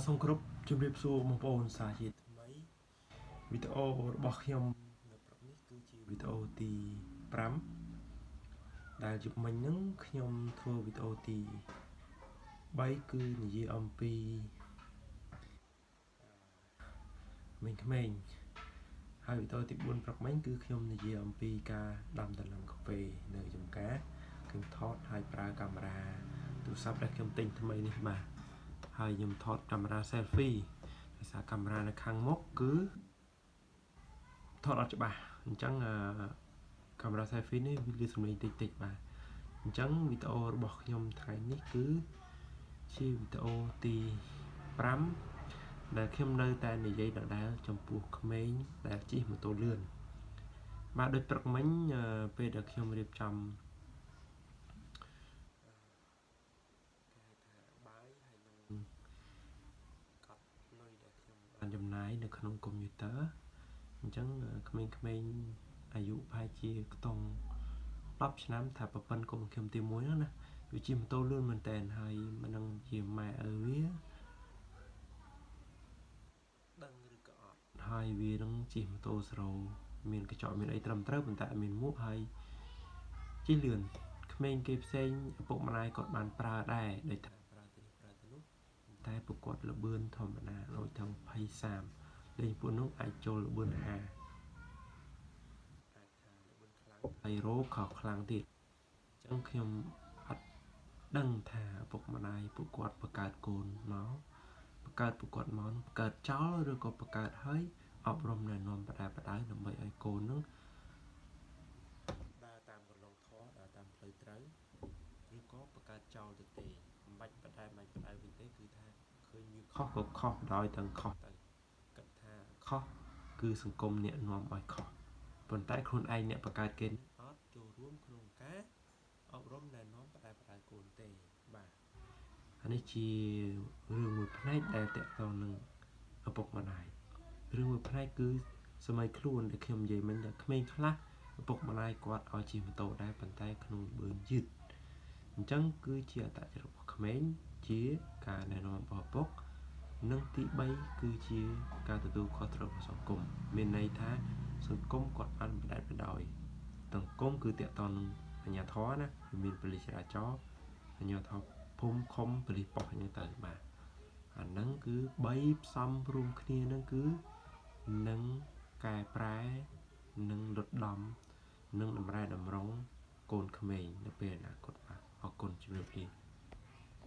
សូមគោរពជម្រាបសួរបងប្អូនសាជាថ្មីវីដេអូរបស់ខ្ញុំនៅព្រឹកនេះគឺជាវីដេអូទី5ដែលជុំមិញហ្នឹងខ្ញុំធ្វើវីដេអូទី3គឺនិយាយអំពីក្មេងៗហើយវីដេអូទី4ព្រឹកមិញគឺខ្ញុំនិយាយអំពីការដាំដំណាំកាហ្វេនៅចំការខ្ញុំថតហើយប្រើកាមេរ៉ាទូរស័ព្ទដែលខ្ញុំទិញថ្មីនេះបាទហើយខ្ញុំថតកាមេរ៉ា selfie ដោយសារកាមេរ៉ានៅខាងមុខគឺថតអត់ច្បាស់អញ្ចឹងកាមេរ៉ា selfie នេះវាលាសំឡេងតិចបាទអញ្ចឹងវីដេអូរបស់ខ្ញុំថ្ងៃនេះគឺជាវីដេអូទី5ដែលខ្ញុំនៅតែនិយាយដដែលចំពោះក្មេងដែលជិះម៉ូតូលឿនបាទដូចព្រឹកមិញពេលដែលខ្ញុំរៀបចំបាយហើយនឹងកត់លុយដែលខ្ញុំបានចំណាយនៅក្នុងកុំព្យូទ័រអញ្ចឹងក្មេងៗអាយុប្រហែលជាខ្ទង់10ឆ្នាំថាប្រពន្ធកុំខ្ញុំទី1ហ្នឹងណាវាជិះម៉ូតូលឿនមែនតើហើយមិនដឹងជាម៉ែឪវាដឹងឬក៏អត់ហើយវានឹងជិះម៉ូតូស្រូមានកញ្ចក់មានអីត្រឹមត្រូវប៉ុន្តែអត់មានមួកហើយជិះលឿនក្មេងគេផ្សេងឪពុកម្ដាយគាត់បានប្រើដែរដូចថាប្រើទៅនេះប្រើទៅនោះតែពួកគាត់លបឿនធម្មតាដូចថា20 30លេងពួកនោះអាចចូលលបឿន50អាចថាលបឿនខ្លាំងហើយរោខុសខ្លាំងទៀតអញ្ចឹងខ្ញុំអត់ដឹងថាឪពុកម្ដាយពួកគាត់បង្កើតកូនមកបង្កើតពួកគាត់មកបង្កើតចោលឬក៏បង្កើតហើយអប់រំណែនាំបដាបដៅដើម្បីឲ្យកូននឹងដើរតាមកន្លងធម៌ដើរតាមផ្លូវត្រូវឬក៏បង្កើតចោលទៅទេមិនបាច់បដៅវិញទេគឺថាឃើញវាខុសក៏ខុសដោយទាំងខុសទៅគិតថាខុសគឺសង្គមអ្នកនាំឲ្យខុសប៉ុន្តែខ្លួនឯងអ្នកបង្កើតគេអត់ចូលរួមក្នុងការអប់រំណែនាំបដៅកូនទេបាទអានេះជារឿងមួយផ្នែកដែលតកតងនឹងឪពុកម្ដាយរឿងមួយផ្នែកគឺសម័យខ្លួនដែលខ្ញុំនិយាយមិញថាក្មេងខ្លះឪពុកម្ដាយគាត់ឲ្យជិះម៉ូតូដែរប៉ុន្តែក្នុងបឿនយឺតអញ្ចឹងគឺជាអត្តចរិតរបស់ក្មេងជាការណែនាំរបស់ឪពុកនិងទី3គឺជាការទទួលខុសត្រូវរបស់សង្គមមានន័យថាសង្គមគាត់បានបដិបដោយសង្គមគឺតកតងនឹងអាជ្ញាធរណាមានប៉ូលីសចរាចរណ៍អាជ្ញាធរភូមិឃុំប៉ូលីសប៉ុស្តិ៍អញ្ចឹងទៅបាទអាហ្នឹងគឺ3ផ្សំរួមគ្នាហ្នឹងគឺនឹងកែប្រែនឹងលុតដំនឹងតម្រែតម្រង់កូនក្មេងនៅពេលអនាគតបាទអរគុណជម្រាបលា